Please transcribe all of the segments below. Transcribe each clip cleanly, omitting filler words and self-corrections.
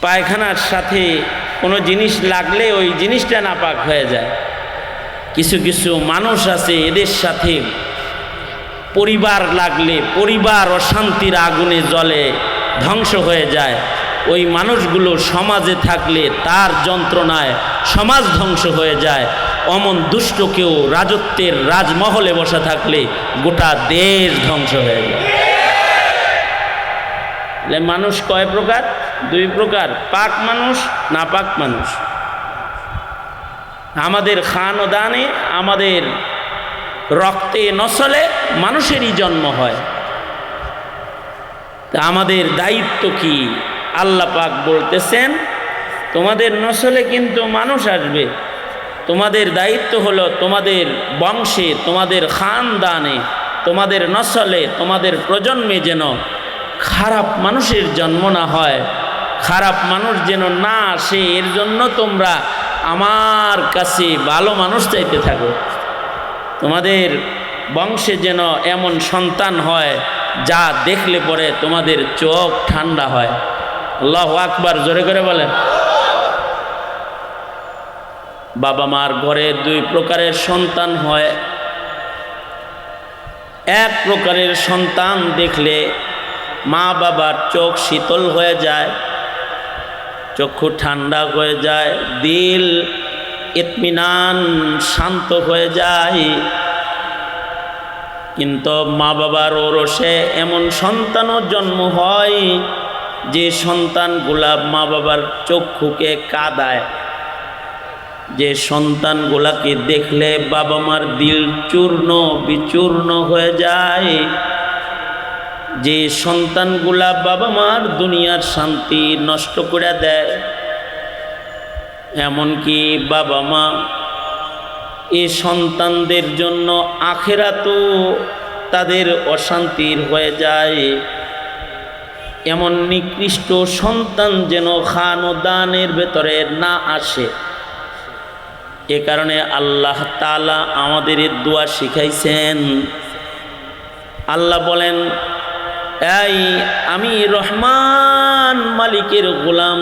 পায়খানার সাথে কোনো জিনিস লাগলে ওই জিনিসটা নাপাক হয়ে যায়। কিছু কিছু মানুষ আছে এদের সাথে পরিবার লাগলে পরিবার অশান্তির আগুনে জ্বলে ধ্বংস হয়ে যায়। ওই মানুষগুলো সমাজে থাকলে তার যন্ত্রণায় সমাজ ধ্বংস হয়ে যায়। অমন দুষ্ট কেউ রাজত্বের রাজমহলে বসা থাকলে গোটা দেশ ধ্বংস হয়ে যায়। মানুষ কয় প্রকার? দুই প্রকার, পাক মানুষ, নাপাক মানুষ। আমাদের খান ও দানে, আমাদের রক্তে নসলে মানুষেরই জন্ম হয়। তা আমাদের দায়িত্ব কি? আল্লাহ পাক বলতেছেন তোমাদের নসলে কিন্তু মানুষ আসবে, তোমাদের দায়িত্ব হলো তোমাদের বংশে, তোমাদের খানদানে, তোমাদের নসলে, তোমাদের প্রজন্মে যেন খারাপ মানুষের জন্ম না হয়, খারাপ মানুষ যেন না আসে। এর জন্য তোমরা আমার কাছে ভালো মানুষ চাইতে থাকো। তোমাদের বংশে যেন এমন সন্তান হয় যা দেখলে পরে তোমাদের চোখ ঠান্ডা হয়। আল্লাহু আকবার, জোরে করে বলেন। বাবা মার ঘরে দুই প্রকারের সন্তান হয়। এক প্রকারের সন্তান দেখলে মা বাবার চোখ শীতল হয়ে যায়, চক্ষু ঠান্ডা হয়ে যায়, দিল ইতমিনান শান্ত হয়ে যায়। কিন্তু মা বাবার ওরসে এমন সন্তানও জন্ম হয় যে সন্তানগুলা মা বাবার চক্ষুকে কাঁদায়, যে সন্তানগুলাকে দেখলে বাবা মার দিল চূর্ণ বিচূর্ণ হয়ে যায়, যে সন্তানগুলা বাবা মার দুনিয়ার শান্তি নষ্ট করে দেয়। এমনকি বাবা মা এই সন্তানদের জন্য আখিরাতও তাদের অশান্তির হয়ে যায়। এমন নিকৃষ্ট সন্তান যেন খান ও দানের ভেতরে না আসে। এ কারণে আল্লাহ তাআলা আমাদের এই দোয়া শিখাইছেন। আল্লাহ বলেন, এই আমি রহমান মালিকের গোলাম,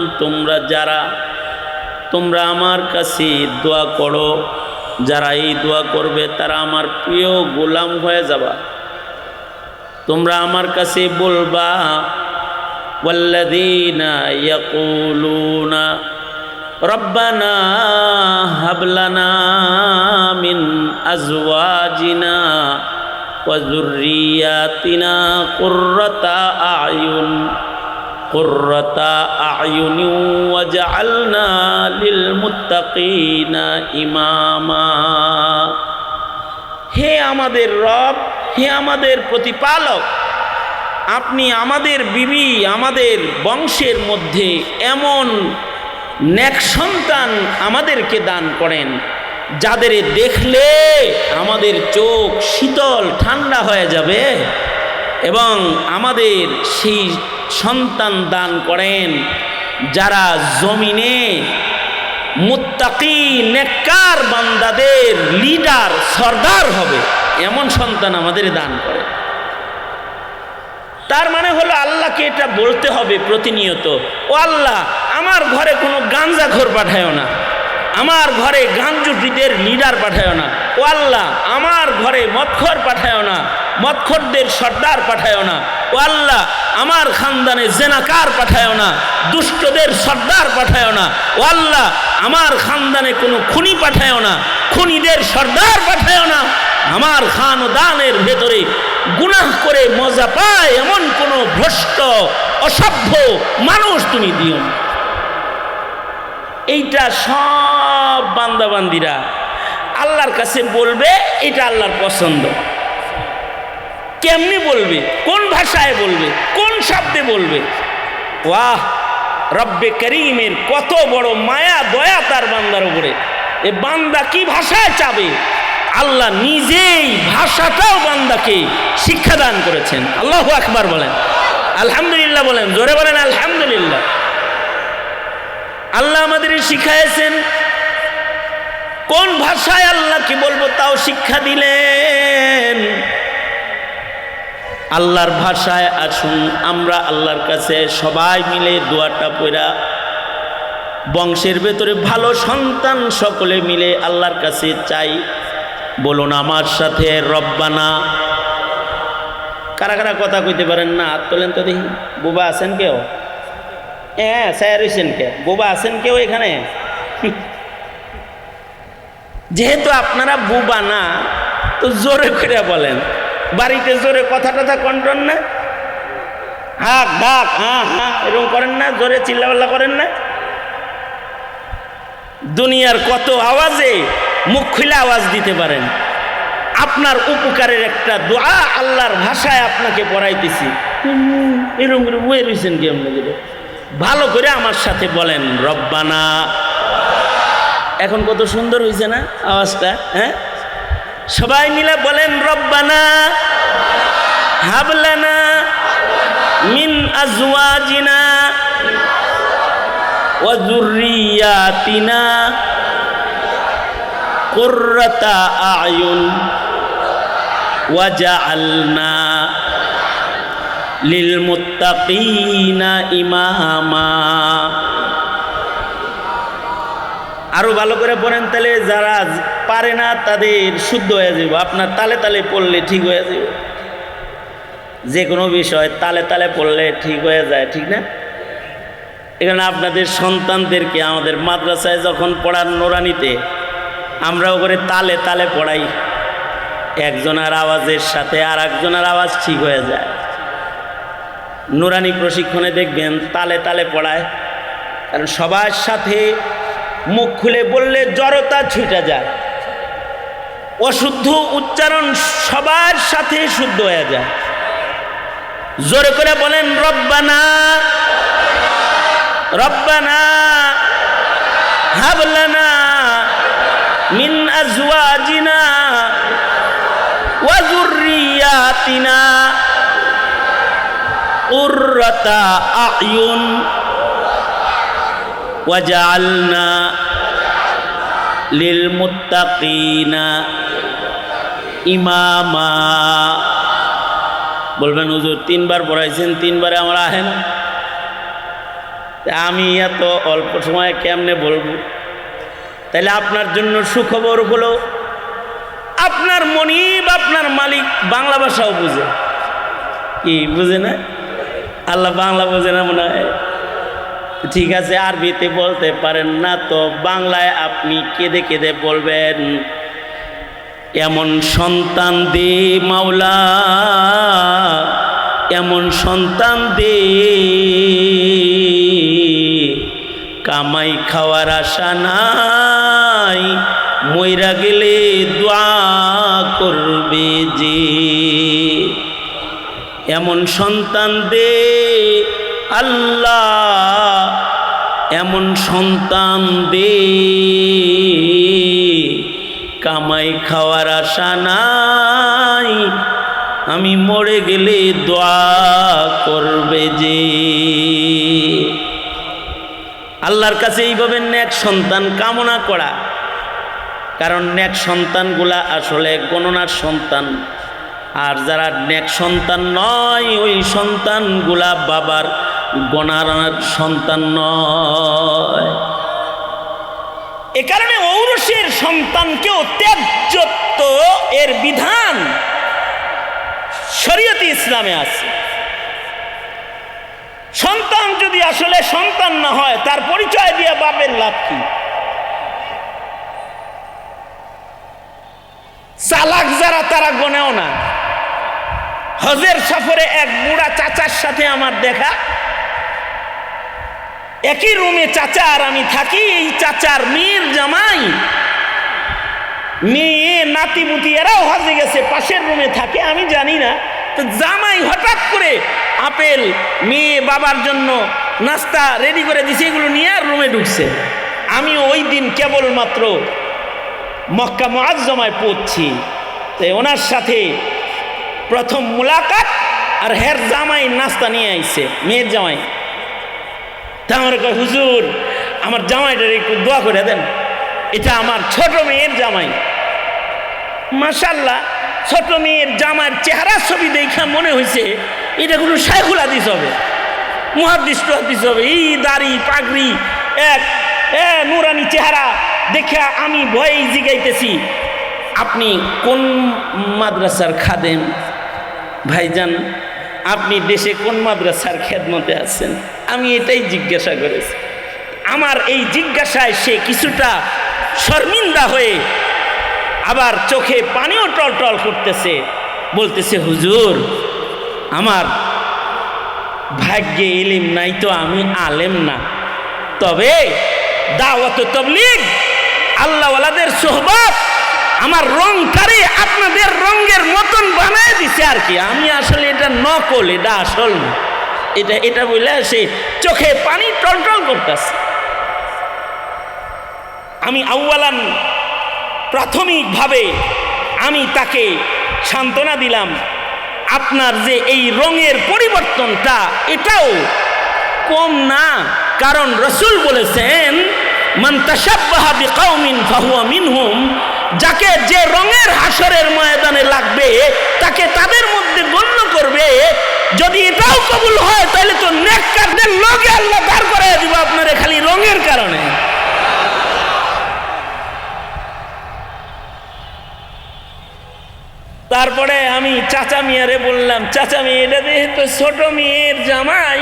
তোমরা আমার কাছে দোয়া করো, যারা এই দোয়া করবে তারা আমার প্রিয় গোলাম হয়ে যাবা। তোমরা আমার কাছে বলবা, ওয়াল্লাযীনা ইয়াকুলুনা রব্বানা হাবলানা মিন আজওয়াজিনা ওয়া যুররিয়াতিনা কুররাতা আয়ুন ওয়াজআলনা লিল মুত্তাকিনা ইমামা। হে আমাদের রব, হে আমাদের প্রতিপালক, আপনি আমাদের বিবি, আমাদের বংশের মধ্যে এমন নেক সন্তান আমাদেরকে দান করেন যাদের দেখলে আমাদের চোখ শীতল ঠান্ডা হয়ে যাবে, এবং আমাদের সেই সন্তান দান করেন যারা জমিনে মুত্তাকি নেককার বান্দাদের লিডার সর্দার হবে, এমন সন্তান আমাদের দান করে। তার মানে হলো আল্লাহকে এটা বলতে হবে প্রতিনিয়ত, ও আল্লাহ আমার ঘরে কোনো গাঞ্জাখোর পাঠায়ও না, আমার ঘরে গাঞ্জুটিদের লিডার পাঠায়ও না, ও আল্লাহ আমার ঘরে মদখোর পাঠায়ও না, মদখোরদের সর্দার পাঠায়ও না, ও আল্লাহ আমার খানদানে জেনাকার পাঠায়ও না, দুষ্টদের সর্দার পাঠায়ও না, ও আল্লাহ আমার খানদানে কোনো খুনি পাঠায়ও না, খুনিদের সর্দার পাঠায়ও না, আমার খান ও দানের ভেতরে গুনাহ করে মজা পায় এমন কোনো ভ্রষ্ট অসভ্য মানুষ তুমি দিও না। এইটা সব বান্দাবান্দিরা আল্লাহর কাছে বলবে, এটা আল্লাহর পছন্দ। কেমনি বলবে, কোন ভাষায় বলবে, কোন শব্দে বলবে? ওয়াহ, রব্বে করিমের কত বড় মায়া দয়া তার বান্দার উপরে। এ বান্দা কি ভাষায় চাবে, আল্লাহ নিজেই ভাষাটাও বান্দাকে শিক্ষাদান করেছেন। আল্লাহু আকবার বলেন, আলহামদুলিল্লাহ বলেন, জোরে বলেন আলহামদুলিল্লাহ। আল্লাহ আমাদের শিখাইছেন কোন ভাষায় আল্লাহ কি বলবো তাও শিক্ষা দিলেন। আল্লাহর ভাষায় আসুন আমরা আল্লাহর কাছে সবাই মিলে দোয়াটা পড়া বংশের ভেতরে ভালো সন্তান সকলে মিলে আল্লাহর কাছে চাই। বলুন আমার সাথে রব্বানা। কারা কারা কথা কইতে পারেন না হাত তোলেন তো দেখি। বোবা আছেন কেউ? হ্যাঁ স্যার হইছেন কে? বোবা আছেন কেউ এখানে? যেহেতু আপনারা বোবা না, তো জোরে করে বলেন। বাড়িতে জোরে কথা টথা কন্ট্রোল না, হাক ডাক হ্যাঁ হ্যাঁ এরকম করেন না, জোরে চিল্লাপাল্লা করেন না। দুনিয়ার কত আওয়াজে মুখ খুলে আওয়াজ দিতে পারেন। আপনার উপকারের একটা দোয়া আল্লাহর ভাষায় আপনাকে পড়াইতেছি, এরকম করে বয়ে রয়েছেন কি? আপনাদের ভালো করে আমার সাথে বলেন রব্বানা। এখন কত সুন্দর হয়েছে না আওয়াজটা? হ্যাঁ, সবাই মিলে বলেন রব্বানা হাবলানা মিন আজওয়াজিনা ওয়া যুররিয়াতিনা কুররাতা আয়ুন ওয়াজআলনা লিল মুত্তাকিনা ইমামা। আরো ভালো করে পড়েন, তাহলে যারা পারে না তাদের শুদ্ধ হয়ে যাবে। আপনার তালে তালে পড়লে ঠিক হয়ে যাবে। যে কোনো বিষয় তালে তালে পড়লে ঠিক হয়ে যায়, ঠিক না? এখানে আপনাদের সন্তানদেরকে আমাদের মাদ্রাসায় যখন পড়ান নুরানিতে, আমরাও করে তালে তালে পড়াই। একজনের আওয়াজের সাথে আর একজনের আওয়াজ ঠিক হয়ে যায়। নুরানি প্রশিক্ষণে দেখবেন তালে তালে পড়ায়, কারণ সবার সাথে মুখ খুলে বললে জড়তা ছুটে যায়, অশুদ্ধ উচ্চারণ সবার সাথে শুদ্ধ হয়ে যায়। জোরে করে বলেন রব্বানা রব্বানা হাবলানা মিন আজওয়াজিনা ওয়া যুররিয়াতিনা কুররাতা আয়ুন ওয়াজআলনা লিল মুত্তাকিনা ইমামা। বলবেন হুজুর তিনবার পড়াইছেন, তিনবারে আমার আহে না। আমি এত অল্প সময়ে কেমনে বলবো? তাইলে আপনার জন্য সুখবর হলো, আপনার মনিব আপনার মালিক বাংলা ভাষাও বুঝে। কি বুঝে না? আল্লাহ বাংলা বোঝে না মনে হয়? ঠিক আছে, আরবিতে বলতে পারেন না তো বাংলায় আপনি কেঁদে কেঁদে বলবেন, এমন সন্তান দে মাওলা, এমন সন্তান দে, কামাই খাওয়ার আশা নাই, মইরা গেলে দোয়া করবে যে। এমন সন্তান দে আল্লাহ, এমন সন্তান দে, কামাই খাওয়ার আশা নাই, আমি মরে গেলে দোয়া করবে যে। আল্লাহর কাছে এইভাবে নেক সন্তান কামনা করা, কারণ নেক সন্তানগুলা আসলে গণনার সন্তান, আর যারা নেক সন্তান নয় ওই সন্তানগুলা বাবার গণার সন্তান নয়। এ কারণে ঔরসের সন্তানকেও ত্যায্যত্ব এর বিধান শরীয়তে ইসলামে আছে। সন্তান যদি আসলে সন্তান না হয়, তার পরিচয় দিয়ে বাপের লাভ কি? চালাক যারা তারা গনেও না। হজের সফরে এক বুড়া চাচার সাথে আমার দেখা, একই রুমে চাচা আর আমি থাকি। এই চাচার মেয়ের জামাই, মেয়ে নাতিপুতি এরাও হজে গেছে, পাশের রুমে থাকে, আমি জানি না। তো জামাই হঠাৎ করে আপেল মেয়ে বাবার জন্য নাস্তা রেডি করে দিছে, এগুলো নিয়ে আর রুমে ঢুকছে। আমি ওই দিন কেবলমাত্র মক্কা মুআজ্জমায় পৌঁছছি, তো ওনার সাথে প্রথম মুলাকাত, আর হের জামাই নাস্তা নিয়ে আইছে, মেয়ের জামাই। তা আমার কয় হুজুর আমার জামাইটার একটু দোয়া করে দেন, এটা আমার ছোট মেয়ের জামাই। মাশাআল্লাহ, ছোট মেয়ের জামাইয়ের চেহারা ছবি দেখা মনে হয়েছে এটা কোনো শাইখুল হাদিস হবে, মুহাদ্দিস টুহাদ্দিস হবে। এই দাড়ি পাগড়ি এক নুরানি চেহারা দেখে আমি ভয়েই জিগাইতেছি, আপনি কোন মাদ্রাসার খাদেম? ভাইজান, আপনি দেশে কোন মাদ্রাসার খেদমতে আছেন? আমি এটাই জিজ্ঞাসা করেছি। আমার এই জিজ্ঞাসায় সে কিছুটা শর্মিন্দা হয়ে আবার চোখে পানিও টলটল করতেছে, বলতেছে, হুজুর, আমার ভাগ্যে ইলিম নাই তো আমি আলেম না, তবে দাওয়াত ও তাবলীগ, আল্লাহওয়ালাদের সোহবত আমার রংটারে আপনাদের রঙের মতন বানায় দিছে আর কি। আমি আসলে এটা নকল, এটা আসল না, এটা বলে সে চোখে পানি টলটল করতেছে। আমি আউয়ালান প্রাথমিকভাবে আমি তাকে সান্ত্বনা দিলাম, আপনার যে এই রঙের পরিবর্তনটা এটাও কম না, কারণ রাসূল বলেছেন, মান তাশাব্বাহা বিকাউমিন ফাহুয়া মিনহুম, যাকে যে রঙের হাসরের ময়দানে লাগবে তাকে তাদের মধ্যে গণ্য করবে। যদি এটাও কবুল হয় তাহলে তো নেককারদের লগে আল্লাহ দাঁড় করায় দিব আপনারে খালি রঙের কারণে। তারপরে আমি চাচা মিয়ারে বললাম, চাচা মেয়ে, এটা যেহেতু ছোট মেয়ের জামাই,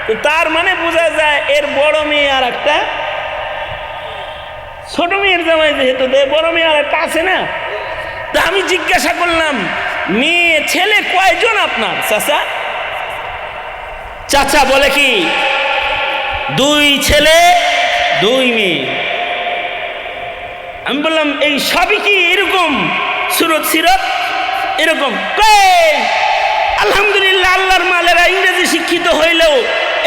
তো তার মানে বোঝা যায় এর বড় মেয়ে আর একটা, ছোট মেয়ের জামাই যেহেতু বড় মেয়ে আর একটা আছে না। তা আমি জিজ্ঞাসা করলাম, মেয়ে ছেলে কয়জন আপনার চাচা? চাচা বলে কি, 2 ছেলে 2 মেয়ে। আমি বললাম, এই সবই কি এরকম সুরত সিরত এরকম? আলহামদুলিল্লাহ, আল্লাহর মালেরা ইংরেজি শিক্ষিত হইলেও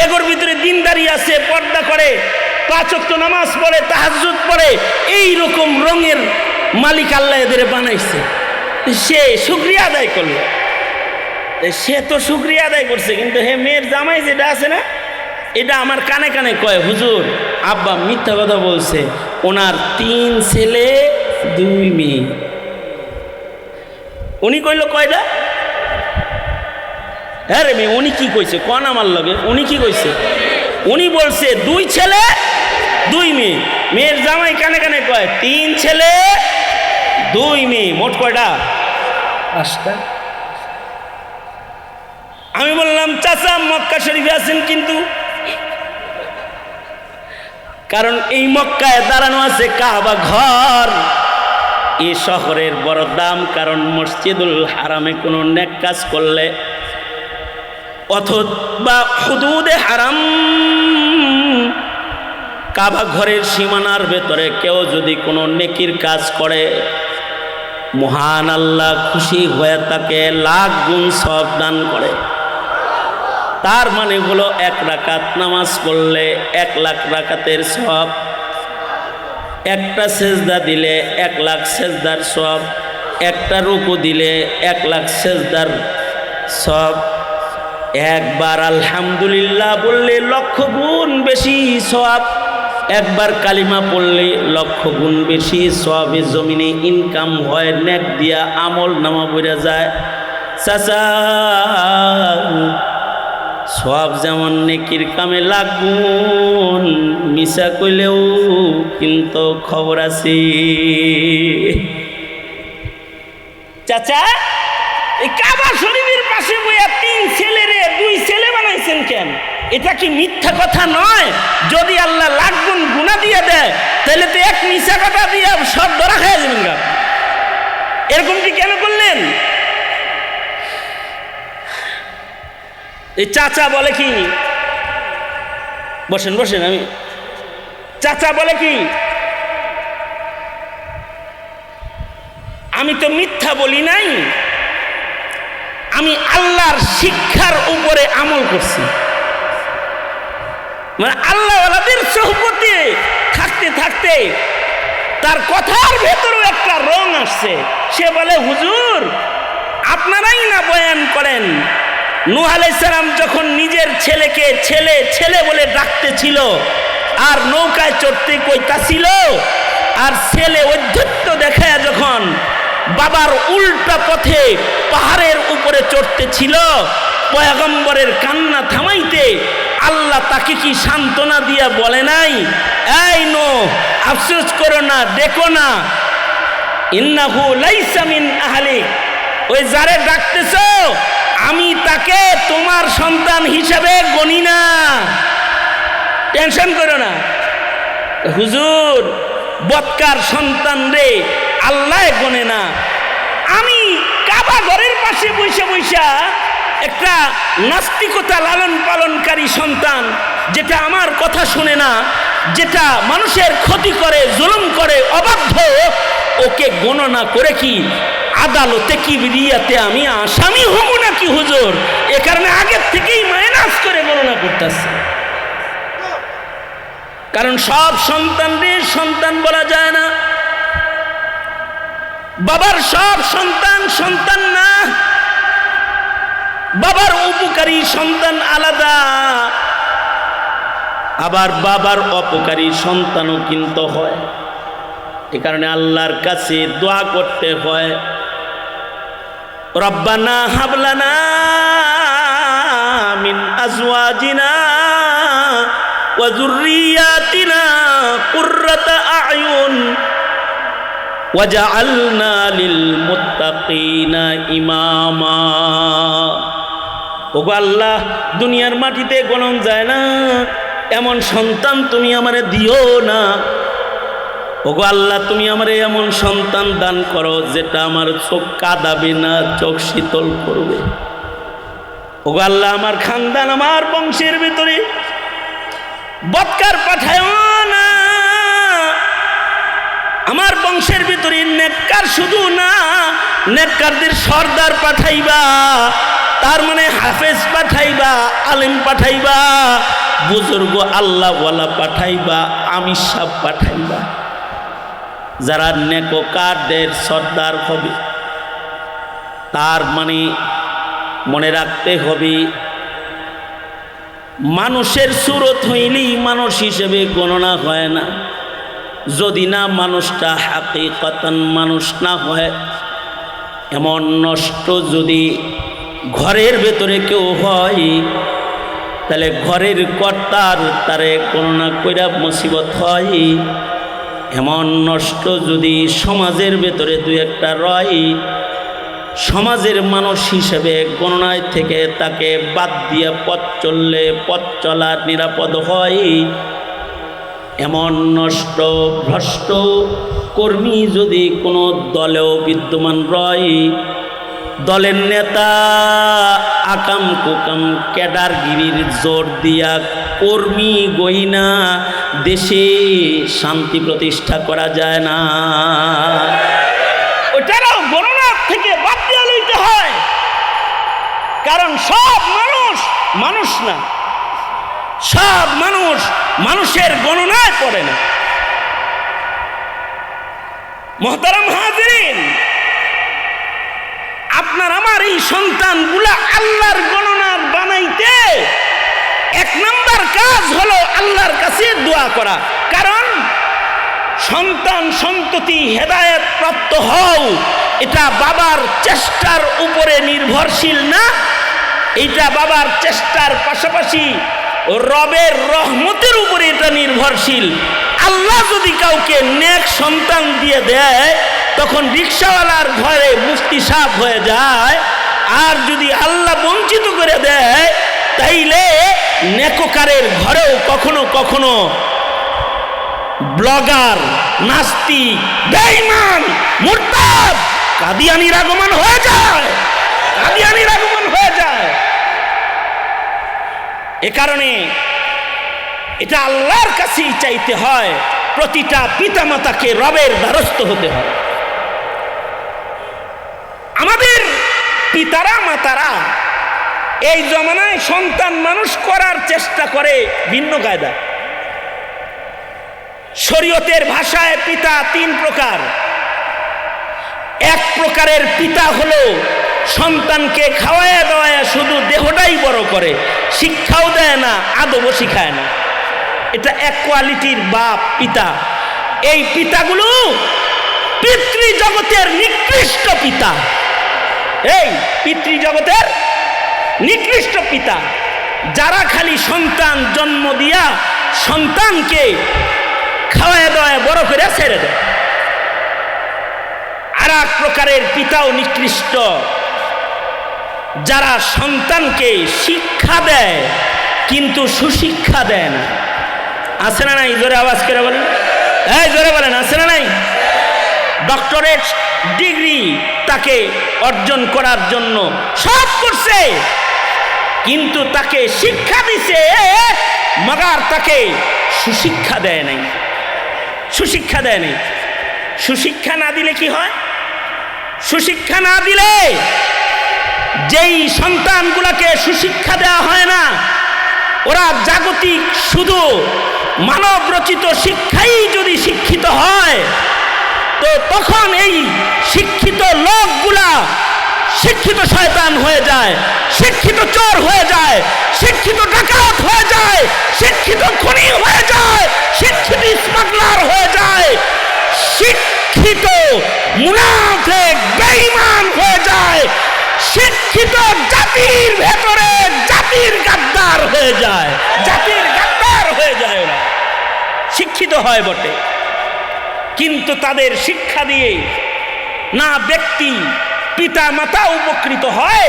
এগোর ভিতরে দিনদারি আছে, পর্দা করে, 5 ওয়াক্ত নামাজ পড়ে, তাহাজ্জুদ পড়ে, এই রকম রঙের মালিক আল্লাহ এদের বানাইছে। সে শুকরিয়া আদায় করলো, সে তো শুকরিয়া আদায় করছে, কিন্তু হে মেয়ের জামাই যেটা আছে না, এটা আমার কানে কানে কয়, হুজুর আব্বা মিথ্যা কথা বলছে, ওনার 3 ছেলে 2 মেয়ে। উনি কইল কয়টা? হ্যাঁ রে মেয়ে, উনি কি কইছে কোন আমার লগে? উনি কি কইছে? উনি বলছে 2 ছেলে 2 মেয়ে। মেয়ের জামাই কানে কানে কয় 3 ছেলে 2 মেয়ে। মোট কয়টা? 5টা। আমি বললাম, চাচা মক্কা শরীফে আছেন কিন্তু? কারণ এই মক্কায় দাঁড়ানো আছে কাবা ঘর, এই শহরের বড় দাম। কারণ মসজিদুল হারামে কোনো নেক কাজ করলে অথবা হুদুদে হারাম কাবা ঘরের সীমানার ভেতরে কেউ যদি কোনো নেকির কাজ করে, মহান আল্লাহ খুশি হয়ে তাকে লাখ গুণ সওয়াব দান করে। তার মানে হলো 1 রাকাত নামাজ পড়লে 1 লাখ রাকাতের সওয়াব, একটা সেজদা দিলে 1 লাখ সেজদার সওয়াব, একটা রুকু দিলে 1 লাখ সেজদার সওয়াব, একবার আলহামদুলিল্লাহ বললে 1,00,000 গুণ বেশি সওয়াব, একবার কালিমা পড়লে 1,00,000 গুণ বেশি সওয়াবে জমিনে ইনকাম হয়, নেক দিয়া আমল নামা বইরা যায়। চাচা, সওয়াব যেমন নেকির কামে লাগুন, মিশা কইলেও কিন্তু খবর আছে। চাচা, এই কাবা শরীফের পাশে বইয়া 3 ছেলেরে 2 ছেলে বানাইছেন কেন? এটা কি মিথ্যা কথা নয়? যদি আল্লাহ লাখ গুণ গুনাহ দিয়ে দেয় তাহলে তো এক মিশা কথা দিয়ে সব ধরা খেয়ে যাবেন গা। এরকম কি কেন করলেন? এই চাচা বলে কি, বসেন বসেন, আমি চাচা বলে কি, আমি তো মিথ্যা বলি নাই, আমি আল্লাহর শিক্ষার উপরে আমল করছি। মানে আল্লাহওয়ালাদের সোহবতে থাকতে থাকতে তার কথার ভেতরেও একটা রং আসছে। সে বলে, হুজুর আপনারাই না বয়ান করেন, নূহ আলাইহিস সালাম যখন নিজের ছেলেকে ছেলে ছেলে বলে ডাকতেছিল আর নৌকায় চড়তে কইতাছিল, আর ছেলে অধ্যত্ত দেখায় যখন বাবার উল্টা পথে পাহাড়ের উপরে চড়তেছিল, পয়গম্বরের কান্না থামাইতে আল্লাহ তাকে কি সান্ত্বনা দিয়া বলে নাই, এই নো আফসোস করো না, দেখো না, ইন্নাহু লাইসা মিন আহলিক, ওই যারে ডাকতেছো আমি তাকে তোমার সন্তান হিসাবে গণি না, টেনশন করো না। হুজুর বৎকার সন্তান রে আল্লাহ গনে না। আমি কাবা ঘরের পাশে বৈশা বৈশা একটা নাস্তিকতা লালন পালনকারী সন্তান, যেটা আমার কথা শুনে না, যেটা মানুষের ক্ষতি করে, জুলুম করে, অবাধ্য, ওকে গণনা করে কি আদালতে কি বিরিয়াতে আমি আসামি হব নাকি হুজুর? এ কারণে আগের থেকেই মাইনাস করে গণনা করতেছে। কারণ সব সন্তানদের সন্তান বলা যায় না, বাবার সব সন্তান সন্তান না, বাবার উপকারী সন্তান আলাদা, আবার বাবার অপকারী সন্তানও কিন্তু হয়। এ কারণে আল্লাহর কাছে দোয়া করতে হয়, রব্বানা হাবলানা মিন আজওয়াজিনা ওয়া যুররিয়াতিনা কুররাতা আয়ুন ওয়াজআলনা লিল মুত্তাকিনা ইমামা। ওগো আল্লাহ, দুনিয়ার মাটিতে গণন যায় না এমন সন্তান তুমি আমারে দিও না। ওগো আল্লাহ, তুমি আমারে এমন সন্তান দান করো যেটা আমার চোখ কাঁদাবে না, চোখ শীতল করবে। ওগো আল্লাহ, আমার খানদান, আমার বংশের ভিতরে বৎকার পাঠায়ও না, আমার বংশের ভিতরে নেককার শুধু না, নেককারদের সর্দার পাঠাইবা, তার মানে হাফেজ পাঠাইবা, আলেম পাঠাইবা, বুজুর্গ আল্লাহওয়ালা পাঠাইবা, আমির সাহেব পাঠাইবা, যারা নেককারদের সর্দার হবে। তার মানে মনে রাখতে হবে, মানুষের সুরত হইলেই মানুষ হিসেবে গণনা হয় না, যদি না মানুষটা হাকিকতান মানুষ না হয়। এমন নষ্ট যদি ঘরের ভেতরে কেউ হয়, তাহলে ঘরের কর্তার তারে গণনা কইরা মুসিবত হয়। এমন নষ্ট যদি সমাজের ভেতরে দুই একটা রয়, সমাজের মানুষ হিসেবে গণনায় থেকে তাকে বাদ দিয়ে পথ চললে পথ চলা নিরাপদ হয়। এমন নষ্ট ভ্রষ্ট কর্মী যদি কোনো দলেও বিদ্যমান রয়, দলের নেতা আকাম কুকাম ক্যাডারগিরির জোর দিয়া কর্মী গইনা দেশে শান্তি প্রতিষ্ঠা করা যায় না। ওটারও গণনা থেকে বাদ দিয়ে লইতে হয়, কারণ সব মানুষ মানুষ না, সব মানুষ মানুষের গণনায় পড়ে না। মুহতারাম হাজিরিন, আপনার আমার এই সন্তানগুলা আল্লাহর গণনার বানাইতে এক নাম্বার কাজ হলো আল্লাহর কাছে দোয়া করা। কারণ সন্তান সন্ততি হেদায়েত প্রাপ্ত হও, এটা বাবার চেষ্টার উপরে নির্ভরশীল না, এটা বাবার চেষ্টার পাশাপাশি রবের রহমতের উপরে এটা নির্ভরশীল। আল্লাহ যদি কাউকে নেক সন্তান দিয়ে দেয়, তখন রিকশাওয়ালার ঘরে মুফতি সাহেব হয়ে যায়, আর যদি আল্লাহ বঞ্চিত করে দেয়, তাইলে নেককারের ঘরেও কখনো কখনো ব্লগার, নাস্তিক, বেঈমান, মুরতাদ, কাদিয়ানির আগমন হয়ে যায়, কাদিয়ানির আগমন হয়ে যায়। এ কারণে এটা আল্লাহর কাছেই চাইতে হয়, প্রতিটা পিতামাতাকে রবের দ্বারস্থ হতে হয়। আমাদের পিতারা মাতারা এই জমানায় সন্তান মানুষ করার চেষ্টা করে ভিন্ন কায়দা। শরীয়তের ভাষায় পিতা তিন প্রকার। এক প্রকারের পিতা হলো সন্তানকে খাওয়ায়া দাওয়ায়া শুধু দেহটাই বড় করে, শিক্ষাও দেয় না, আদবও শিখায় না। এটা এক কোয়ালিটির বাপ পিতা। এই পিতাগুলো পিতৃজগতের নিকৃষ্ট পিতা। এই পিতৃজগতের নিকৃষ্ট পিতা যারা খালি সন্তান জন্ম দিয়া সন্তানকে খাওয়ায় দাওয়ায় বড় করে ছেড়ে দেয়। আর এক প্রকারের পিতাও নিকৃষ্ট, যারা সন্তানকে শিক্ষা দেয় কিন্তু সুশিক্ষা দেয় না। আছে না নাই? জোরে আওয়াজ করে বলেন, এই জোরে বলেন, আছে না নাই? ডক্টরেট ডিগ্রি তাকে অর্জন করার জন্য সব করছে, কিন্তু তাকে শিক্ষা দিছে, মগার তাকে সুশিক্ষা দেয় নাই, সুশিক্ষা দেয় নাই। সুশিক্ষা না দিলে কি হয়? সুশিক্ষা না দিলে, যেই সন্তানগুলোকে সুশিক্ষা দেওয়া হয় না, ওরা জাগতিক শুধু মানব রচিত শিক্ষাই যদি শিক্ষিত হয়, তো তখন এই শিক্ষিত লোকগুলা শিক্ষিত শয়তান হয়ে যায়, শিক্ষিত চোর হয়ে যায়, শিক্ষিত ডাকাত হয়ে যায়, শিক্ষিত খুনি হয়ে যায়, শিক্ষিত স্মাগলার হয়ে যায়, শিক্ষিত মুনাফিক বেঈমান হয়ে যায়, শিক্ষিত জাতির ভেতরে জাতির গাদ্দার হয়ে যায়, জাতির গাদ্দার হয়ে যায়। ওরা শিক্ষিত হয় বটে, কিন্তু তাদের শিক্ষা দিয়ে না ব্যক্তি পিতা মাতা উপকৃত হয়,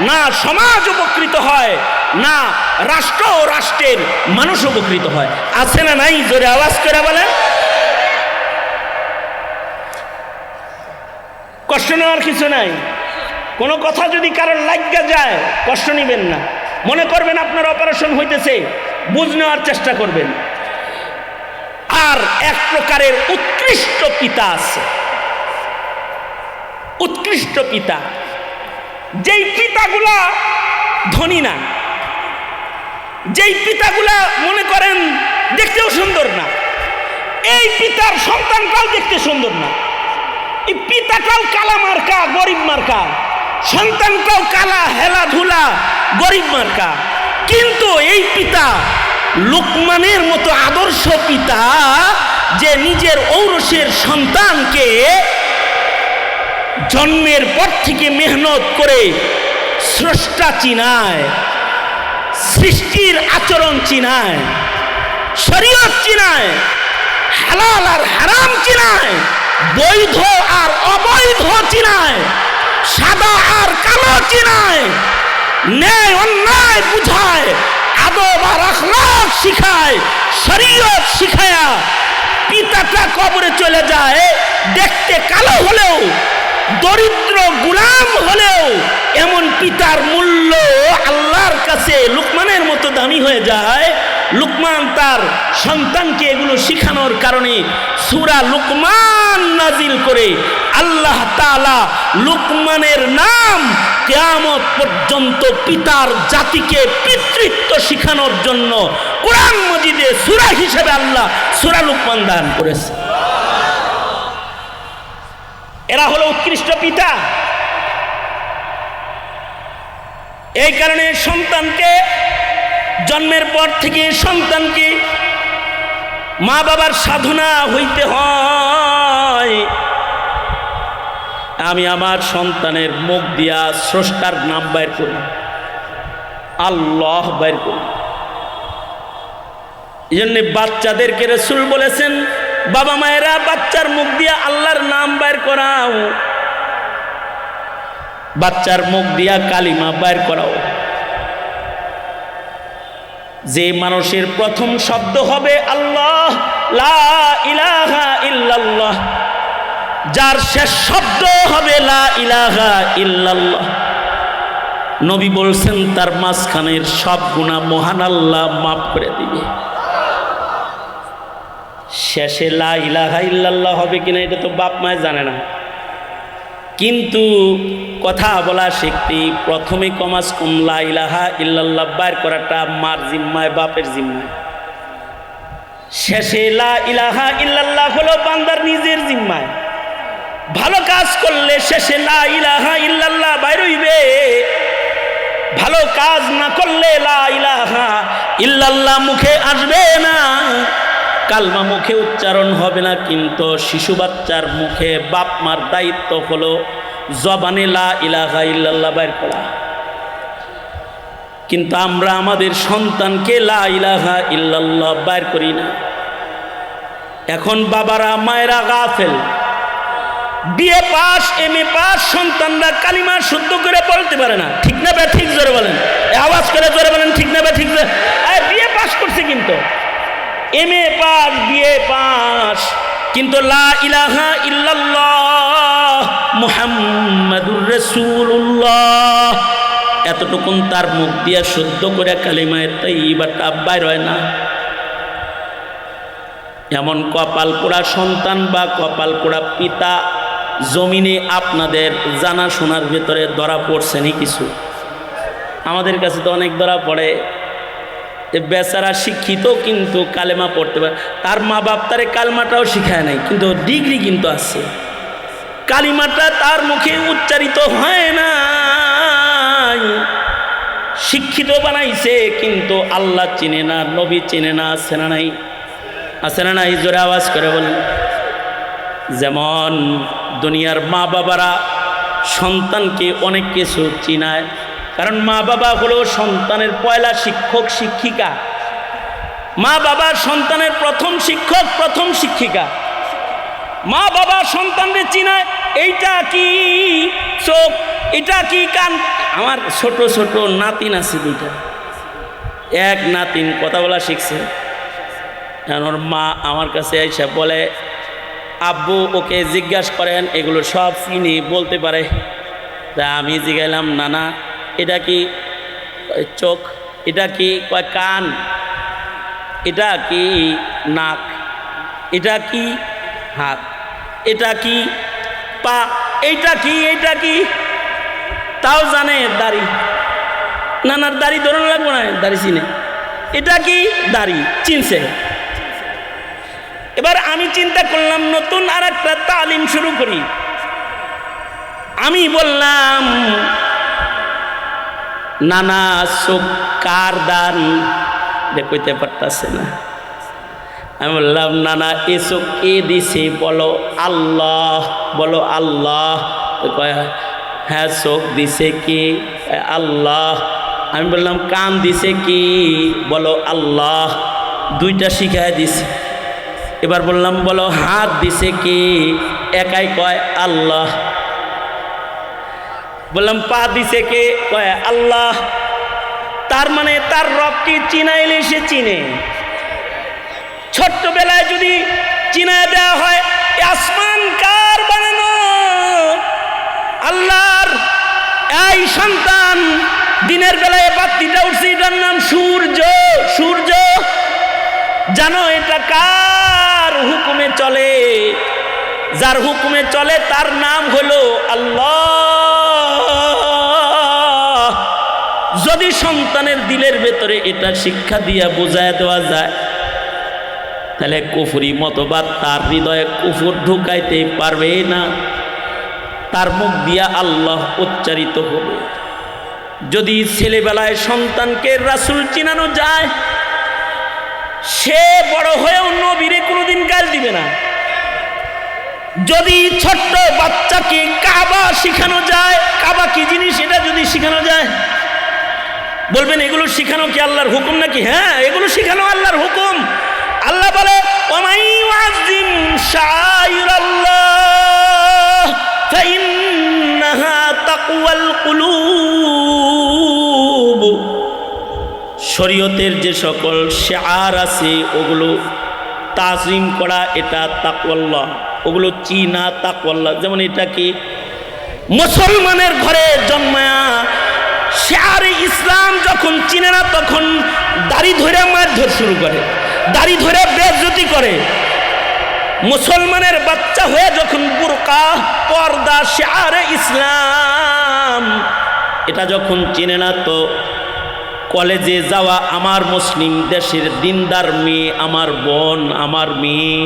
না সমাজ উপকৃত হয়, না রাষ্ট্র ও রাষ্ট্রের মানুষ উপকৃত হয়। আছে না নাই? জোরে আওয়াজ করে বলেন। কষ্ট নেওয়ার কিছু নাই। কোনো কথা যদি কারোর লাগা যায়, কষ্ট নিবেন না, মনে করবেন আপনার অপারেশন হইতেছে, বুঝ নেওয়ার চেষ্টা করবেন। আর এক প্রকারের উৎকৃষ্ট পিতা আছে, উৎকৃষ্ট পিতা, যেই পিতাগুলা ধনী না, যেই পিতাগুলা মনে করেন দেখতেও সুন্দর না, এই পিতার সন্তানটাও দেখতে সুন্দর না, এই পিতাটাও কালা মার্কা, গরিব মার্কা, সন্তানটাও কালা হেলাধুলা গরিব মার্কা, কিন্তু এই পিতা লোকমানের মতো আদর্শ পিতা, যে নিজের ঔরসের সন্তানকে জন্মের পর থেকে মেহনত করে স্রষ্টা চিনায়, সৃষ্টির আচরণ চিনায়, শরীয়ত চিনায়, হালাল আর হারাম চিনায়, বৈধ আর অবৈধ চিনায়, সাদা আর কালো চিনায়, ন্যায় অন্যায় বুঝায়, আদব আর আখলাক শিখায়, শরীয়ত শিখায়া পিতাটা কবরে চলে যায়, দেখতে কালো হলেও, দরিদ্র গুলাম হলেও এমন পিতার মূল্য আল্লাহর কাছে লুকমানের মতো দামি হয়ে যায়। লুকমান তার সন্তানকে এগুলো শিখানোর কারণে সূরা লুকমান নাজিল করে আল্লাহ তাআলা লুকমানের নাম কিয়ামত পর্যন্ত পিতার জাতিকে পিতৃত্ব শিখানোর জন্য কোরআন মাজিদে সূরা হিসেবে আল্লাহ সূরা লুকমান দান করেছে। এরা হলো উৎকৃষ্ট পিতা। এই কারণে সন্তানকে জন্মের পর থেকে সন্তানকে মা বাবার সাধনা হইতে হয়, আমি আমার সন্তানের মুখ দিয়া স্রষ্টার নাম বাইর করি, আল্লাহ বাইর করি। এই জন্য বাচ্চাদেরকে রাসূল বলেছেন, বাবা মায়েরা বাচ্চার মুখ দিয়া আল্লাহর নাম বাইর করাও, বাচ্চার মুখ দিয়া কালিমা বাইর করাও। যে মানুষের প্রথম শব্দ হবে আল্লাহ, লা ইলাহা ইল্লাল্লাহ, যার শেষ শব্দ হবে লা ইলাহা ইল্লাল্লাহ, নবী বলছেন তার মাঝখানের সব গুনাহ মহান আল্লাহ মাফ করে দিবে। শেষে লা ইলাহা ইল্লাল্লাহ হবে কিনা এটা তো বাপ মায় জানে না, কিন্তু কথা বলা শিখতে প্রথমে কমাস কম লা ইলাহা ইল্লাল্লাহ বাইর করাটা মার জিম্মায়, বাপের জিম্মায়। শেষে লা ইলাহা ইল্লাল্লাহ হলো বান্দার নিজের জিম্মায়। ভালো কাজ করলে শেষে লা ইলাহা ইল্লাল্লাহ বাইর হইবে, ভালো কাজ না করলে লা ইলাহা ইল্লাল্লাহ মুখে আসবে না, কালমা মুখে উচ্চারণ হবে না। কিন্তু শিশু বাচ্চার মুখে বাপ মার দায়িত্ব হলো জবানে লা ইলাহা ইল্লাল্লাহ বাইর করা। কিন্তু আমরা আমাদের সন্তানকে লা ইলাহা ইল্লাল্লাহ বাইর করি না। এখন বাবারা মায়েরা গাফেল, বিএ পাস এমএ পাস সন্তানরা কালিমা শুদ্ধ করে বলতে পারে না। ঠিক না বে ঠিক? জোরে বলেন, আওয়াজ করে জোরে বলেন, ঠিক না বে ঠিক? বিএ পাস করছে কিন্তু এমএ পাস বিএ পাস কিন্তু লা ইলাহা ইল্লাল্লাহ মুহাম্মাদুর রাসূলুল্লাহ এতটুকুন তার মুখ দিয়া শুদ্ধ করে কালিমায়ে তাইয়্যিবাটা বাইর হয় না। এমন কপাল পোড়া সন্তান বা কপাল পোড়া পিতা জমিনে আপনাদের জানা শোনার ভেতরে ধরা পড়ছেনি কিছু? আমাদের কাছে তো অনেক ধরা পড়ে। বেচারা শিক্ষিত কিন্তু কালেমা পড়তে পারে, তার মা বাপ তারে কালমাটাও শিখায় নাই, কিন্তু ডিগ্রি কিন্তু আছে, কালিমাটা তার মুখে উচ্চারিত হয় না। শিক্ষিত বানাইছে কিন্তু আল্লাহ চিনে না, নবী চিনে না। আছে না নাই? আছে না নাই? জোরে আওয়াজ করে বলেন। যেমন দুনিয়ার মা বাবারা সন্তানকে অনেক কিছু চিনায়, কারণ মা বাবা হলো সন্তানের পয়লা শিক্ষক শিক্ষিকা। মা বাবা সন্তানের প্রথম শিক্ষক প্রথম শিক্ষিকা। মা বাবা সন্তানকে চিনায়, এইটা কি চোখ, এটা কি কান। আমার ছোট ছোট নাতিন আছে দুইটা, এক নাতিন কথা বলা শিখছে। ওর মা আমার কাছে এসে বলে, আব্বু ওকে জিজ্ঞাসা করেন এগুলো সব চিনি বলতে পারে। তা আমি জিজ্ঞাইলাম, নানা এটা কি চোখ, এটা কি কয় কান, এটা কি নাক, এটা কি হাত, এটা কি পা, এইটা কি, এইটা কি, তাও জানে। দাড়ি, নানার দাড়ি ধরুন লাগবো না, দাড়ি চিনে। এটা কি দাড়ি চিনছে। এবার আমি চিন্তা করলাম নতুন আর একটা তালিম শুরু করি। আমি বললাম, নানা চোখ কার দান দেখতে পারতেছে না। আমি বললাম, নানা এ চোখ কে দিছে? বলো আল্লাহ। বলো আল্লাহ। হ্যাঁ চোখ দিছে কি? আল্লাহ। আমি বললাম, কান দিছে কি? বলো আল্লাহ। দুইটা শিখায় দিছে। এবার বললাম, বলো হাত দিছে কি? একাই কয় আল্লাহ। বললাম, পা দিছে কে? কয় আল্লাহ। তার মানে তার রবকে চিনাইলে সে চিনে। ছোট্টবেলায় যদি চিনায় দেওয়া হয়, আসমান কার বানানো? আল্লাহর। এই সন্তান, দিনের বেলায় বাতিটা উঠছে, এটার নাম সূর্য। সূর্য জানো এটা কার হুকুমে চলে? যার হুকুমে চলে তার নাম হলো আল্লাহ। যদি সন্তানের দিলের ভেতরে এটা শিক্ষা দিয়া বোঝায় দেওয়া যায়, তাহলে কুফরি মতবাদ তার হৃদয়ে কুফর ঢুকাইতে পারবে না। তার মুখ দিয়া আল্লাহ উচ্চারিত হবে। যদি ছেলেবেলায় সন্তানকে রাসূল চিনানো যায়, সে বড় হয়েও নবীরে কোনোদিন গাল দিবে না। যদি ছোট্ট বাচ্চাকে কাবা শিখানো যায়, কাবা কি জিনিস এটা যদি শিখানো যায়, বলবেন এগুলো শিখানো কি আল্লাহর হুকুম নাকি? হ্যাঁ, এগুলো শিখানো আল্লাহর হুকুম। আল্লাহ বলে, ওয়ামাই ইউআযিম শাআইরাল্লাহ ফাইন্নাহা তাকওয়াল কুলুব। শরীয়তের যে সকল শিআর আছে ওগুলো তাজিম করা, এটা তাকওয়াল্লাহ। ওগুলো চিনা তাকওয়াল্লাহ। যেমন এটা কি? মুসলমানের ঘরে জন্মায়া শিআরে ইসলাম যখন চিনে না, তখন দাড়ি ধরে মারধর শুরু করে, দাড়ি ধরে বেইজ্জতি করে। মুসলমানের বাচ্চা হয়ে যখন বুরকা, পর্দা, শিআরে ইসলাম এটা যখন চিনে না, তো কলেজে যাওয়া আমার মুসলিম দেশের দিনদার মেয়ে, আমার বোন, আমার মেয়ে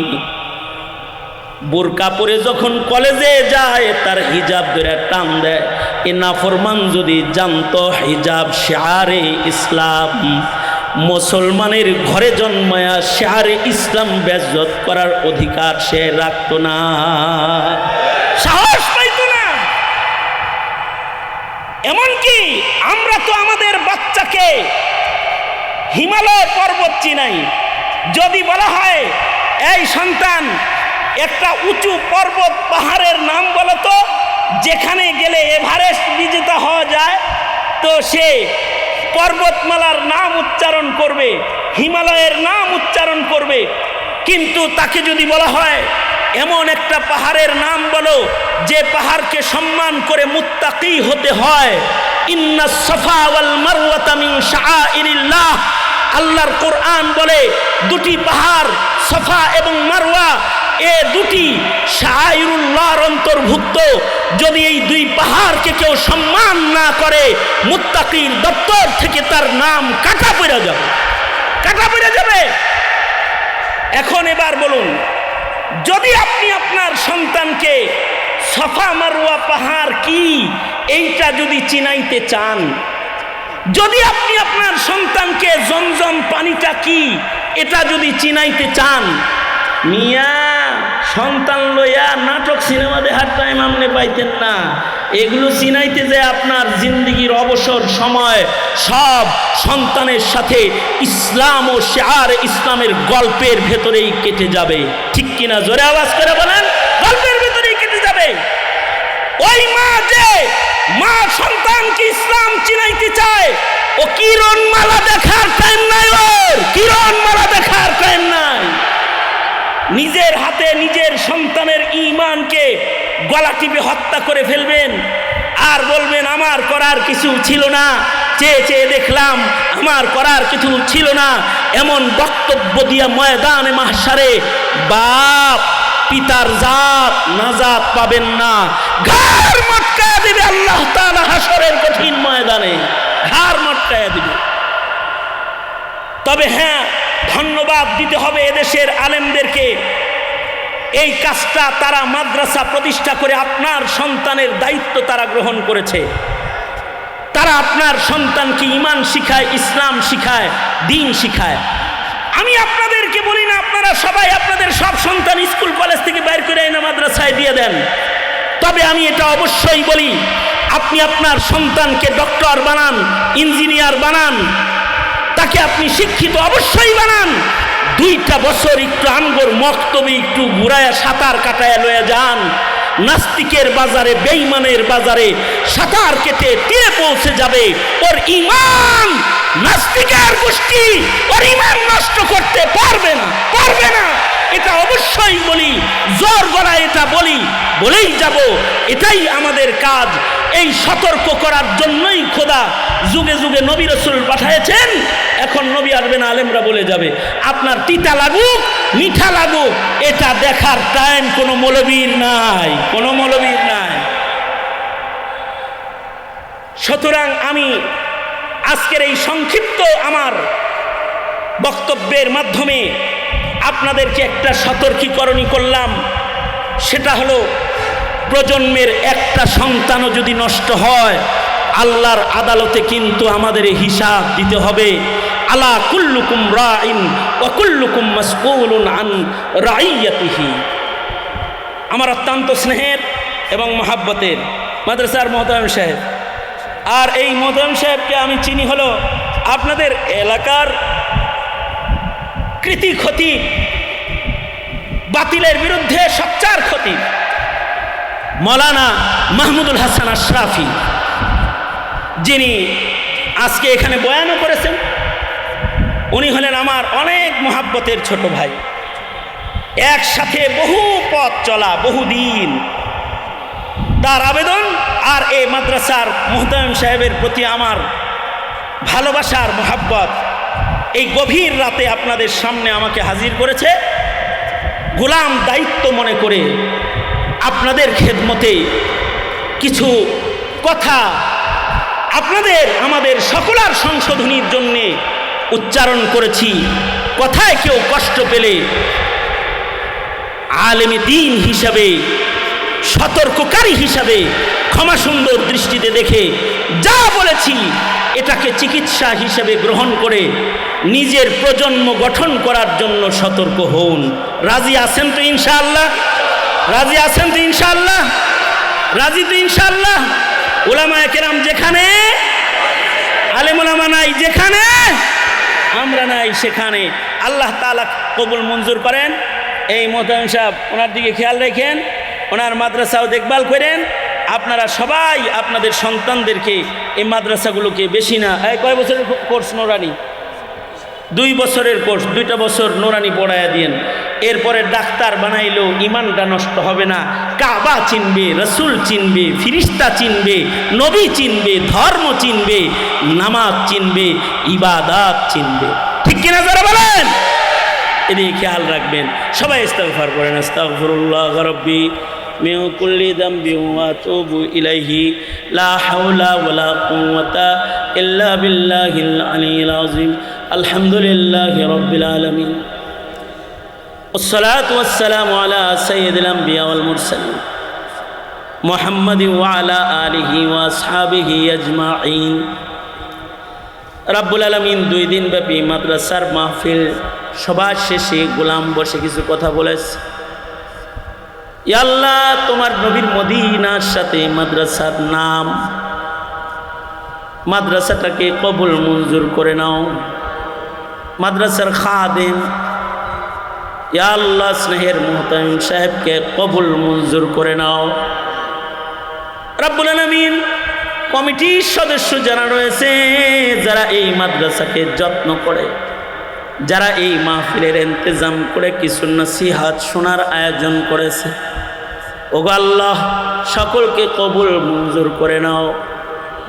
বোরকা পরে যখন কলেজে যায়, তার হিজাব ধরে টান দেয়। এ নাফরমান যদি জানতো হিজাব শিআরে ইসলাম, মুসলমানের ঘরে জন্মায়া শিআরে ইসলাম বেইজ্জত করার অধিকার সে রাখতো না, সাহস পাইতো না। এমনকি আমরা তো আমাদের বাচ্চাকে হিমালয় পর্বত চিনাই, যদি বলা হয় এই সন্তান একটা উঁচু পর্বত পাহাড়ের নাম বলো তো যেখানে গেলে এভারেস্ট বিজেতা হওয়া যায়, তো সে পর্বতমালার নাম উচ্চারণ করবে, হিমালয়ের নাম উচ্চারণ করবে। কিন্তু তাকে যদি বলা হয় এমন একটা পাহাড়ের নাম বলো যে পাহাড়কে সম্মান করে মুত্তাকি হতে হয়, ইন্নাস সাফা ওয়াল মারওয়াতা মিন শাআইরিল্লাহ, আল্লাহর কোরআন বলে দুটি পাহাড় সাফা এবং মারওয়া এ দুটি শাআইরুল্লাহর অন্তর্ভুক্ত। যদি এই দুই পাহাড়কে কেউ সম্মান না করে মুত্তাকির দপ্তর থেকে তার নাম কাটা পড়ে যাবে, কাটা পড়ে যাবে। এখন এবার বলুন, যদি আপনি আপনার সন্তানকে সাফা মারওয়া পাহাড় কি এইটা যদি চিনাইতে চান, যদি আপনি আপনার সন্তানকে জমজম পানিটা কি এটা যদি চিনাইতে চান, মিয়া সন্তান লইয়া নাটক সিনেমা দেখার টাইম আপনি পাইতেন না। এগুলো চিনাইতে যে আপনার জিন্দিগির অবসর সময় সব সন্তানের সাথে ইসলাম ও শেয়ার ইসলামের গল্পের ভেতরেই কেটে যাবে। ঠিক কিনা? জোরে আওয়াজ করে বলেন, গল্পের ভেতরেই কেটে যাবে। ওই মা যে মা সন্তানকে ইসলাম চিনাইতে চায়, ও কিরণমালা দেখার টাইম নাই, ওর কিরণমালা দেখার টাইম নাই। নিজের হাতে নিজের সন্তানের ঈমানকে গলা টিপে হত্যা করে ফেলবেন আর বলবেন আমার করার কিছু ছিল না, চেয়ে চেয়ে দেখলাম আমার করার কিছু ছিল না। এমন বক্তব্য দিয়া ময়দানে মাহশারে বাপ পিতার জাত নাজাত পাবেন না, ঘাড় মটকায়া দিবে আল্লাহ তাআলা হাসরের কঠিন ময়দানে, ঘাড় মটকায়া দিবে। তবে হ্যাঁ, ধন্যবাদ দিতে হবে এদেশের আলেমদেরকে। এই কাজটা তারা মাদ্রাসা প্রতিষ্ঠা করে আপনার সন্তানের দায়িত্ব তারা গ্রহণ করেছে। তারা আপনার সন্তানকে ঈমান শিখায়, ইসলাম শিখায়, দ্বীন শিখায়। আমি আপনাদেরকে বলি না আপনারা সবাই আপনাদের সব সন্তান স্কুল কলেজ থেকে বাইর করে এনে মাদ্রাসায় দিয়ে দেন। তবে আমি এটা অবশ্যই বলি, আপনি আপনার সন্তানকে ডক্টর বানান, ইঞ্জিনিয়ার বানান, তাকে আপনি শিক্ষিত অবশ্যই বানান। 2টা বছর একটু আমগর মক্তবে একটু ঘুরায়া সাঁতার কাটায়া লয়ে যান। নাস্তিকের বাজারে, বেঈমানের বাজারে সাঁতার কেটে তীরে পৌঁছে যাবে। ওর ঈমান নাস্তিকের গোষ্ঠী ওর ঈমান নষ্ট করতে পারবে না, পারবে না। এটা অবশ্যই বলি, জোর গলায় এটা বলি, বলেই যাব। এটাই আমাদের কাজ। এই সতর্ক করার জন্যই খোদা যুগে যুগে নবী রাসূল পাঠিয়েছেন। এখন নবী আসবে না, আলেমরা বলে যাবে। আপনার তিতা লাগুক মিঠা লাগুক এটা দেখার টাইম কোনো মৌলবীর নাই, কোনো মৌলবীর নাই। সুতরাং আমি আজকের এই সংক্ষিপ্ত আমার বক্তব্যের মাধ্যমে আপনাদেরকে একটা সতর্কীকরণী করলাম। সেটা হলো, প্রজন্মের একটা সন্তানও যদি নষ্ট হয় আল্লাহর আদালতে কিন্তু আমাদের হিসাব দিতে হবে। আলা কুল্লুকুম রাইন ওয়া কুল্লুকুম মাসউলুন আন রাইয়াতিহি। আমার অত্যন্ত স্নেহের এবং মহাব্বতের মাদ্রাসার মোহতারাম সাহেব, আর এই মোহতারাম সাহেবকে আমি চিনি হলো আপনাদের এলাকার কৃতি ক্ষতি, বাতিলের বিরুদ্ধে সোচ্চার ক্ষতি মৌলানা মাহমুদুল হাসান আশরাফি, যিনি আজকে এখানে বয়ানও করেছেন। উনি হলেন আমার অনেক মহাব্বতের ছোট ভাই। একসাথে বহু পথ চলা, বহুদিন। তার আবেদন আর এই মাদ্রাসার মোহতারাম সাহেবের প্রতি আমার ভালোবাসার মহাব্বত এই গভীর রাতে আপনাদের সামনে আমাকে হাজির করেছে। গোলাম দায়িত্ব মনে করে আপনাদের খেদমতে কিছু কথা আপনাদের আমাদের সকলার সংশোধনীর জন্যে উচ্চারণ করেছি। কথায় কেউ কষ্ট পেলে আলেমে দ্বীন হিসাবে, সতর্ককারী হিসাবে ক্ষমা সুন্দর দৃষ্টিতে দেখে যা বলেছি এটাকে চিকিৎসা হিসেবে গ্রহণ করে নিজের প্রজন্ম গঠন করার জন্য সতর্ক হন। রাজি আছেন তো ইনশাআল্লাহ? রাজি আছেন তো ইনশাআল্লাহ? রাজি তো ইনশাআল্লাহ? উলামায়ে কেরাম যেখানে, আলেম উলামা নাই যেখানে, আমরা নাই সেখানে। আল্লাহ তাআলা কবুল মঞ্জুর করেন। এই মোহতামিম সাহেব ওনার দিকে খেয়াল রাখেন, ওনার মাদ্রাসাও দেখভাল করেন। আপনারা সবাই আপনাদের সন্তানদেরকে এই মাদ্রাসাগুলোকে বেশি না, কয় বছরের কোর্স নোরানি? 2 বছরের কোর্স, 2টা বছর নোরানি পড়াইয়া দিয়েন। এরপরে ডাক্তার বানাইলেও ইমানটা নষ্ট হবে না। কাবা চিনবে, রসুল চিনবে, ফিরিস্তা চিনবে, নবী চিনবে, ধর্ম চিনবে, নামাজ চিনবে, ইবাদাত চিনবে। ঠিক কিনা যারা বলেন? এদিকে খেয়াল রাখবেন। সবাই ইস্তিগফার করেন। আস্তাগফিরুল্লাহ রাব্বি মিন কুল্লি যামবি ওয়া আতুবু ইলাইহি লা হাওলা ওয়ালা কুওয়াতা ইল্লা বিল্লাহিল আলিয়্যিল আযীম। আলহামদুলিল্লাহি রাব্বিল আলামিন। والصلاة والسلام على سيد الأنبياء والمرسلين محمد وعلى آله وأصحابه أجمعين। রব্বুল আলামিন 2 দিন ব্যাপী মাদ্রাসার মাহফিল সবার শেষে গোলাম বসে কিছু কথা বলেছে। ইয়া আল্লাহ, তোমার নবীর মদিনার সাথে মাদ্রাসার নাম, মাদ্রাসাটাকে কবুল মঞ্জুর করে নাও। মাদ্রাসার খাদেম ইয়া আল্লাহ, স্নেহের মোহতামিম সাহেবকে কবুল মঞ্জুর করে নাও। রব্বুল আলামিন কমিটির সদস্য যারা রয়েছে, যারা এই মাদ্রাসাকে যত্ন করে, যারা এই মাহফিলের ইন্তজাম করে কিছু নসিহত শোনার আয়োজন করেছে, ওগো আল্লাহ সকলকে কবুল মঞ্জুর করে নাও।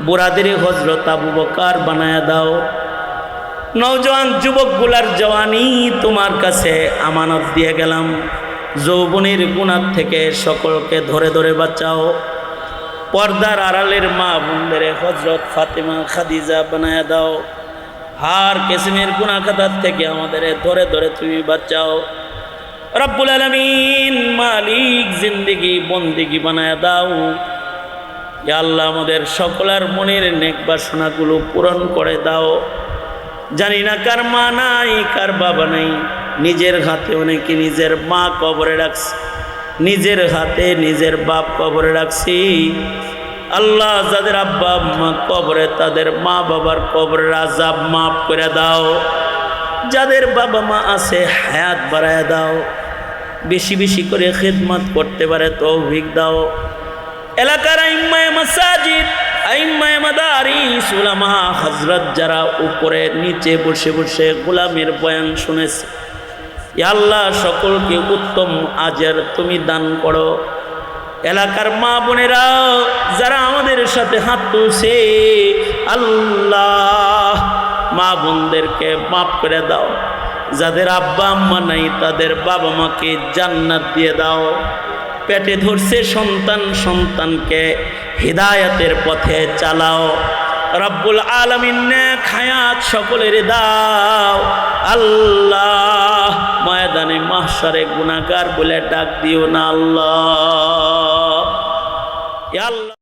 বুড়াদের হযরত আবু বকর বানায়া দাও। নওজোয়ান যুবকগুলার জওয়ানি তোমার কাছে আমানত দিয়ে গেলাম। যৌবনের গুনাহ থেকে সকলকে ধরে ধরে বাঁচাও। পর্দার আড়ালের মা বোনদের হযরত ফাতেমা খাদিজা বানায়া দাও। হার কিসমের গুনাহ খাতার থেকে আমাদের ধরে ধরে তুমি বাঁচাও। রব্বুল আলামিন মালিক জিন্দেগি বন্দেগি বানায়া দাও। ইয়া আল্লাহ, আমাদের সকলের মনের নেক বাসনাগুলো পূরণ করে দাও। জানি না কার মা নাই, কার বাবা নাই। নিজের হাতে অনেকে নিজের মা কবরে রাখছে, নিজের হাতে নিজের বাপ কবরে রাখছি। আল্লাহ, যাদের আব্বা আম্মা কবরে, তাদের মা বাবার কবরের আযাব মাফ করে দাও। যাদের বাবা মা আছে হায়াত বাড়ায় দাও। বেশি বেশি করে খিদমত করতে পারে তৌফিক দাও। এলাকার আইম্মায়ে মাসাজিদ, আইম্মায়ে মাদারিস, উলামা হযরত যারা উপরে নিচে বসে বসে গোলামের বয়ান শুনেছে, ইয়া আল্লাহ সকলকে উত্তম আজর তুমি দান করো। এলাকার মা বোনেরা যারা আমাদের সাথে হাত তুলছে, আল্লাহ মা বোনদেরকে মাফ করে দাও। যাদের আব্বা আম্মা নাই, তাদের বাবা মাকে জান্নাত দিয়ে দাও। পেটে ধরছে সন্তান, সন্তানকে হিদায়াতের পথে চালাও। রব্বুল আলামিন নেক হায়াত সকলের দাও। আল্লাহ, ময়দানে মাহশারে গুনাহগার বলে ডাক দিও না আল্লাহ। ইয়া আল্লাহ।